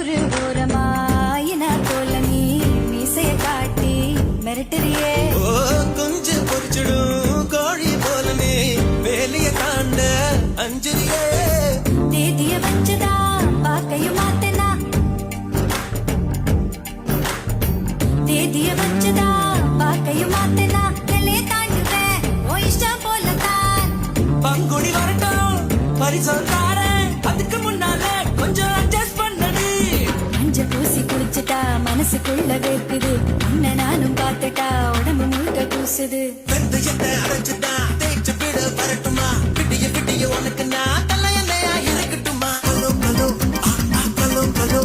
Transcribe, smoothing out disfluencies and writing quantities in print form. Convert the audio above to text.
ஒரு ஓரமாயினா போல நீ மீசைய காட்டி மிரட்டுறியே. கொஞ்சம் பொறிச்சிடும் கோழி போல நீ வேலைய தாண்ட அஞ்சுறியே. தேதிய வச்சுதா பாக்கையும் மாத்தனா, தேதிய வச்சுதா பாக்கையும் மாத்தனா. எல்லைய தாண்டுவேன் ஓ இஷ்டம் போலத்தான். பங்குடி வரட்டும் பரிசம் தாரேன், அதுக்கு முன்னால கொஞ்சம் அட்ஜஸ்ட் பண்ணடி. மஞ்ச பூசி குளிச்சுட்டா மனசுக்குள்ள வேர்க்குது, உன்னை நானும் பார்த்துட்டா உடம்பு முழுக்க கூசுது. வெந்தயத்தை அரைச்சுட்டா தேய்ச்சு விட வரட்டுமா, பிடிய பிடிய உனக்கு நான் தலையணையா இருக்கட்டுமா. கலோ கலோ கலோ கலோ